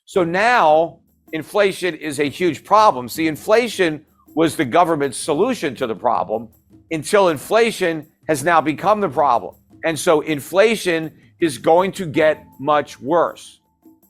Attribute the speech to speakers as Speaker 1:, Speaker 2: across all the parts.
Speaker 1: So now inflation is a huge problem. See, inflation was the government's solution to the problem until inflation has now become the problem. And so inflation is going to get much worse.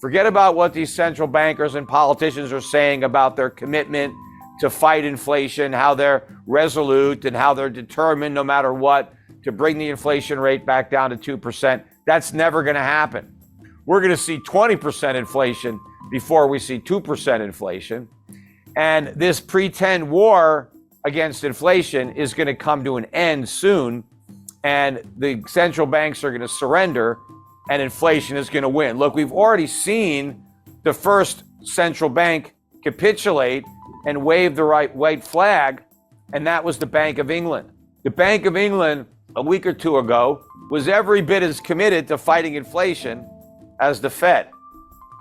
Speaker 1: Forget about what these central bankers and politicians are saying about their commitment to fight inflation, how they're resolute and how they're determined no matter what to bring the inflation rate back down to 2%. That's never going to happen. We're going to see 20% inflation before we see 2% inflation. And this pretend war against inflation is going to come to an end soon. And the central banks are going to surrender and inflation is going to win. Look, we've already seen the first central bank capitulate and wave the white flag, and that was the Bank of England. The Bank of England, a week or two ago, was every bit as committed to fighting inflation as the Fed,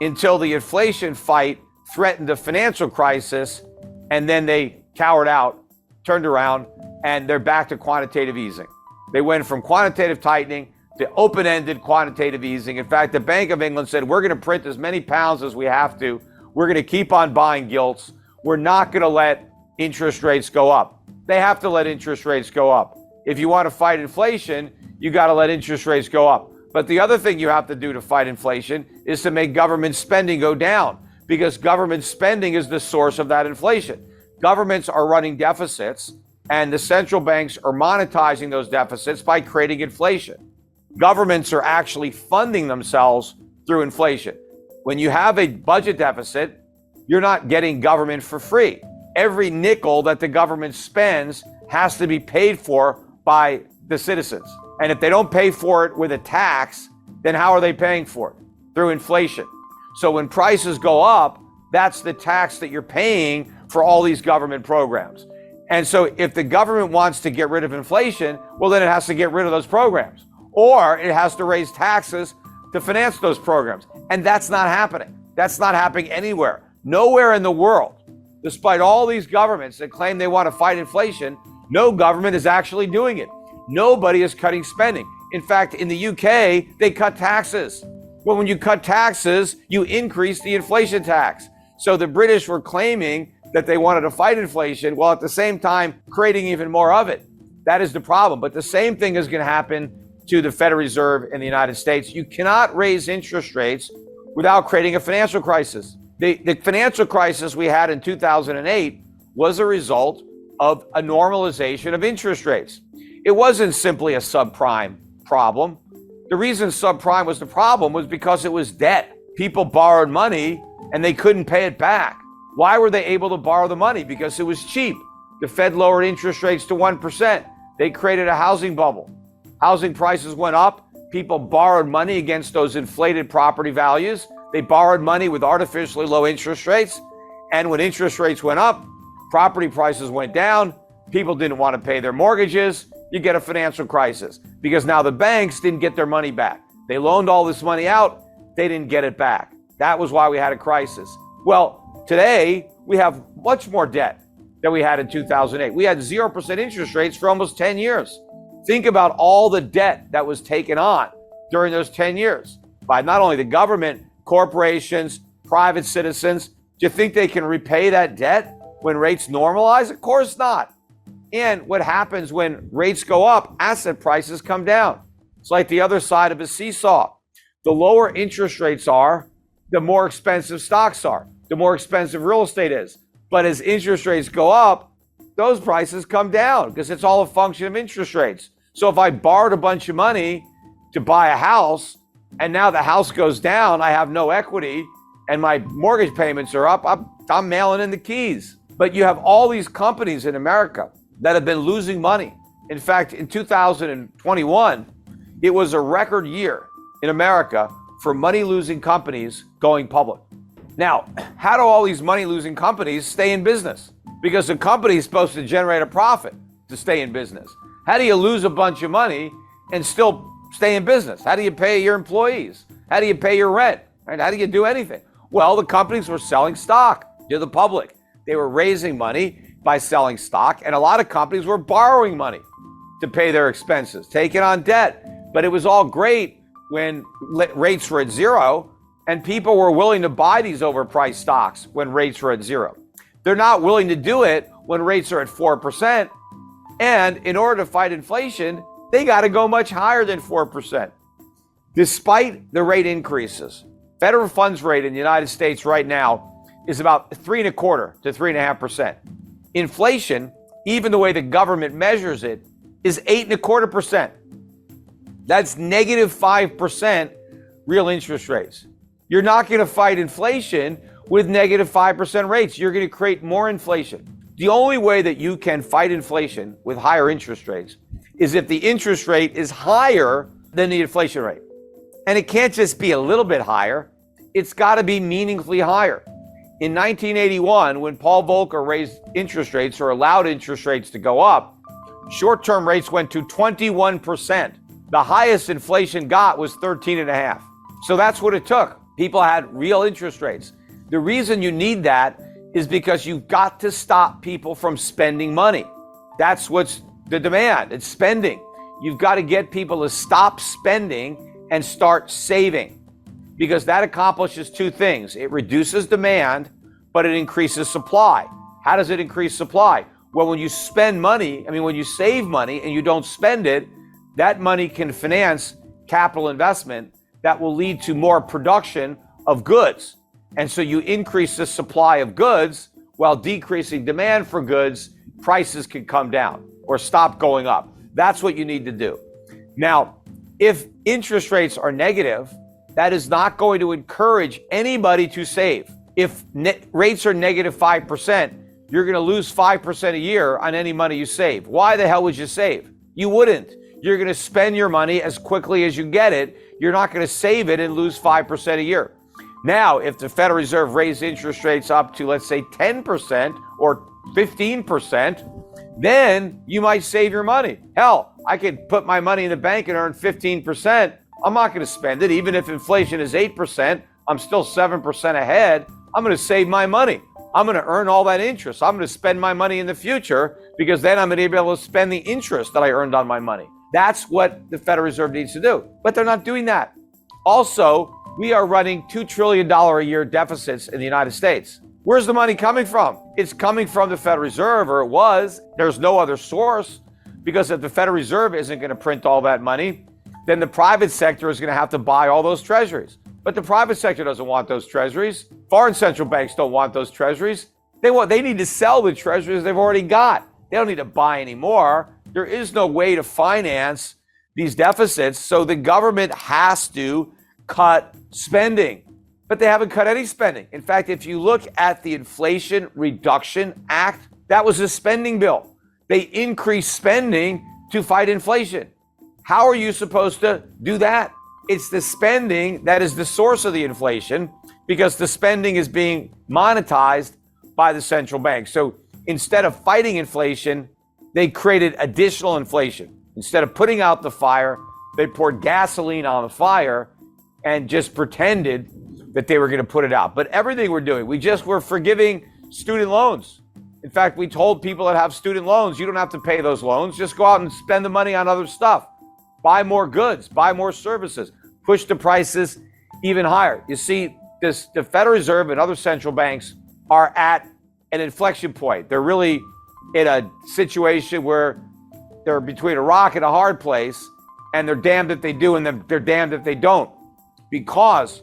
Speaker 1: until the inflation fight threatened a financial crisis, and then they cowered out, turned around, and they're back to quantitative easing. They went from quantitative tightening to open-ended quantitative easing. In fact, the Bank of England said, we're going to print as many pounds as we have to. We're going to keep on buying gilts. We're not going to let interest rates go up. They have to let interest rates go up. If you want to fight inflation, you got to let interest rates go up. But the other thing you have to do to fight inflation is to make government spending go down, because government spending is the source of that inflation. Governments are running deficits, and the central banks are monetizing those deficits by creating inflation. Governments are actually funding themselves through inflation. When you have a budget deficit, you're not getting government for free. Every nickel that the government spends has to be paid for by the citizens. And if they don't pay for it with a tax, then how are they paying for it? Through inflation. So when prices go up, that's the tax that you're paying for all these government programs. And so if the government wants to get rid of inflation, well, then it has to get rid of those programs, or it has to raise taxes to finance those programs. And that's not happening. That's not happening anywhere. Nowhere in the world, despite all these governments that claim they want to fight inflation, no government is actually doing it. Nobody is cutting spending. In fact, in the UK, they cut taxes. Well, when you cut taxes, you increase the inflation tax. So the British were claiming that they wanted to fight inflation, while at the same time creating even more of it. That is the problem. But the same thing is going to happen to the Federal Reserve in the United States. You cannot raise interest rates without creating a financial crisis. The financial crisis we had in 2008 was a result of a normalization of interest rates. It wasn't simply a subprime problem. The reason subprime was the problem was because it was debt. People borrowed money and they couldn't pay it back. Why were they able to borrow the money? Because it was cheap. The Fed lowered interest rates to 1%. They created a housing bubble. Housing prices went up. People borrowed money against those inflated property values. They borrowed money with artificially low interest rates. And when interest rates went up, property prices went down. People didn't want to pay their mortgages. You get a financial crisis because now the banks didn't get their money back. They loaned all this money out. They didn't get it back. That was why we had a crisis. Well, today we have much more debt than we had in 2008. We had 0% interest rates for almost 10 years. Think about all the debt that was taken on during those 10 years by not only the government, corporations, private citizens. Do you think they can repay that debt when rates normalize? Of course not. And what happens when rates go up, asset prices come down. It's like the other side of a seesaw. The lower interest rates are, the more expensive stocks are, the more expensive real estate is. But as interest rates go up, those prices come down because it's all a function of interest rates. So if I borrowed a bunch of money to buy a house and now the house goes down, I have no equity and my mortgage payments are up, I'm mailing in the keys. But you have all these companies in America that have been losing money. In fact, in 2021, it was a record year in America for money-losing companies going public. Now, how do all these money-losing companies stay in business? Because the company is supposed to generate a profit to stay in business. How do you lose a bunch of money and still stay in business? How do you pay your employees? How do you pay your rent? Right? How do you do anything? Well, the companies were selling stock to the public. They were raising money by selling stock, and a lot of companies were borrowing money to pay their expenses, taking on debt. But it was all great when rates were at zero, And people were willing to buy these overpriced stocks when rates were at zero. They're not willing to do it when rates are at 4%. And in order to fight inflation, they got to go much higher than 4%. Despite the rate increases, federal funds rate in the United States right now is about 3.25% to 3.5%. Inflation, even the way the government measures it, is 8.25%. That's negative 5% real interest rates. You're not going to fight inflation with negative 5% rates. You're going to create more inflation. The only way that you can fight inflation with higher interest rates is if the interest rate is higher than the inflation rate. And it can't just be a little bit higher. It's got to be meaningfully higher. In 1981, when Paul Volcker raised interest rates or allowed interest rates to go up, short-term rates went to 21%. The highest inflation got was 13.5%. So that's what it took. People had real interest rates. The reason you need that is because you've got to stop people from spending money. That's what's the demand. It's spending. You've got to get people to stop spending and start saving, because that accomplishes two things. It reduces demand, but it increases supply. How does it increase supply? Well, when you spend money, when you save money and you don't spend it, that money can finance capital investment that will lead to more production of goods. And so you increase the supply of goods while decreasing demand for goods, prices can come down or stop going up. That's what you need to do. Now, if interest rates are negative, that is not going to encourage anybody to save. If rates are negative 5%, you're going to lose 5% a year on any money you save. Why the hell would you save? You wouldn't. You're going to spend your money as quickly as you get it. You're not going to save it and lose 5% a year. Now, if the Federal Reserve raised interest rates up to, let's say, 10% or 15%, then you might save your money. Hell, I could put my money in the bank and earn 15%. I'm not going to spend it. Even if inflation is 8%, I'm still 7% ahead. I'm going to save my money. I'm going to earn all that interest. I'm going to spend my money in the future, because then I'm going to be able to spend the interest that I earned on my money. That's what the Federal Reserve needs to do. But they're not doing that. Also, we are running $2 trillion a year deficits in the United States. Where's the money coming from? It's coming from the Federal Reserve, or it was. There's no other source, because if the Federal Reserve isn't going to print all that money, then the private sector is going to have to buy all those treasuries. But the private sector doesn't want those treasuries. Foreign central banks don't want those treasuries. They need to sell the treasuries they've already got. They don't need to buy any more. There is no way to finance these deficits, so the government has to cut spending. But they haven't cut any spending. In fact, if you look at the Inflation Reduction Act, that was a spending bill. They increased spending to fight inflation. How are you supposed to do that? It's the spending that is the source of the inflation, because the spending is being monetized by the central bank. So instead of fighting inflation, they created additional inflation. Instead of putting out the fire, they poured gasoline on the fire and just pretended that they were going to put it out. But everything we're doing, we're forgiving student loans. In fact, we told people that have student loans, you don't have to pay those loans. Just go out and spend the money on other stuff. Buy more goods, buy more services, push the prices even higher. You see, the Federal Reserve and other central banks are at an inflection point. They're really in a situation where they're between a rock and a hard place, and they're damned if they do and they're damned if they don't. Because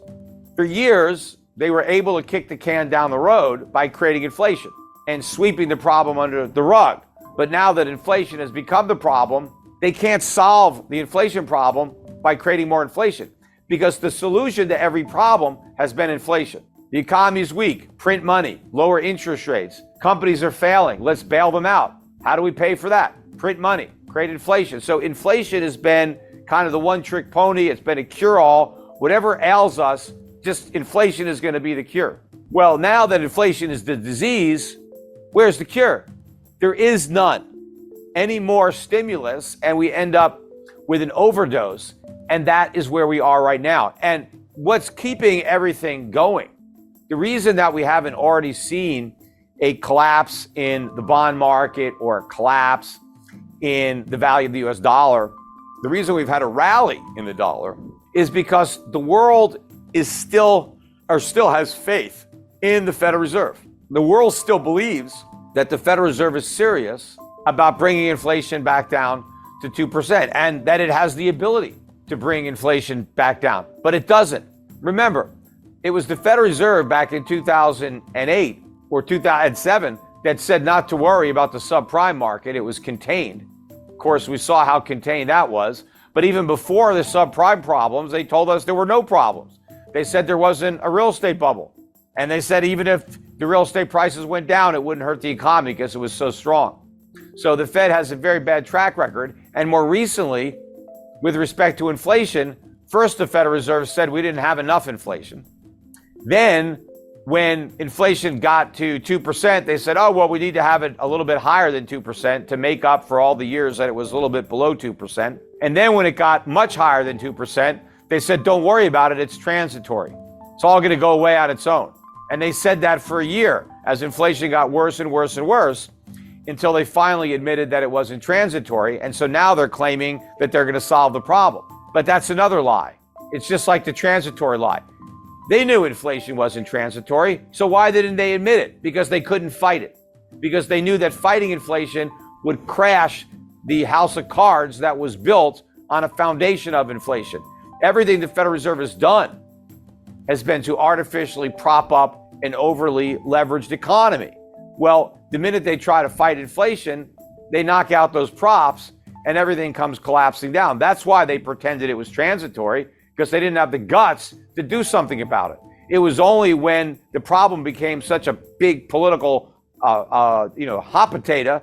Speaker 1: for years, they were able to kick the can down the road by creating inflation and sweeping the problem under the rug. But now that inflation has become the problem, they can't solve the inflation problem by creating more inflation, because the solution to every problem has been inflation. The economy is weak, print money, lower interest rates. Companies are failing, let's bail them out. How do we pay for that? Print money, create inflation. So inflation has been kind of the one-trick pony. It's been a cure-all. Whatever ails us, just inflation is going to be the cure. Well, now that inflation is the disease, where's the cure? There is none. Any more stimulus, and we end up with an overdose. And that is where we are right now. And what's keeping everything going, the reason that we haven't already seen a collapse in the bond market or a collapse in the value of the US dollar, the reason we've had a rally in the dollar is because the world is still has faith in the Federal Reserve. The world still believes that the Federal Reserve is serious about bringing inflation back down to 2% and that it has the ability to bring inflation back down, but it doesn't. Remember, it was the Federal Reserve back in 2008 or 2007 that said not to worry about the subprime market. It was contained. Of course, we saw how contained that was. But even before the subprime problems, they told us there were no problems. They said there wasn't a real estate bubble. And they said even if the real estate prices went down, it wouldn't hurt the economy because it was so strong. So the Fed has a very bad track record. And more recently, with respect to inflation, first the Federal Reserve said we didn't have enough inflation. Then when inflation got to 2%, they said, oh, well, we need to have it a little bit higher than 2% to make up for all the years that it was a little bit below 2%. And then when it got much higher than 2%, they said, don't worry about it, it's transitory. It's all going to go away on its own. And they said that for a year as inflation got worse and worse and worse until they finally admitted that it wasn't transitory. And so now they're claiming that they're going to solve the problem. But that's another lie. It's just like the transitory lie. They knew inflation wasn't transitory, so why didn't they admit it? Because they couldn't fight it. Because they knew that fighting inflation would crash the house of cards that was built on a foundation of inflation. Everything the Federal Reserve has done has been to artificially prop up an overly leveraged economy. Well, the minute they try to fight inflation, they knock out those props and everything comes collapsing down. That's why they pretended it was transitory, because they didn't have the guts to do something about it. It was only when the problem became such a big political, hot potato,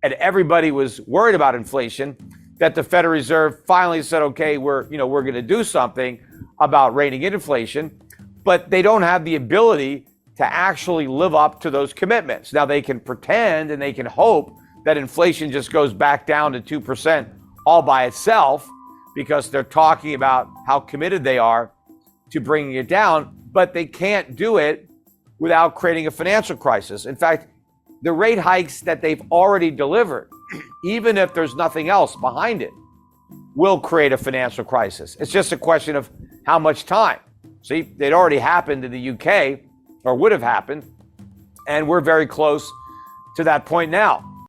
Speaker 1: and everybody was worried about inflation, that the Federal Reserve finally said, okay, we're going to do something about reining in inflation, but they don't have the ability to actually live up to those commitments. Now they can pretend and they can hope that inflation just goes back down to 2% all by itself, because they're talking about how committed they are to bringing it down, but they can't do it without creating a financial crisis. In fact, the rate hikes that they've already delivered, even if there's nothing else behind it, will create a financial crisis. It's just a question of how much time. See, they'd already happened in the UK, or would have happened, and we're very close to that point now.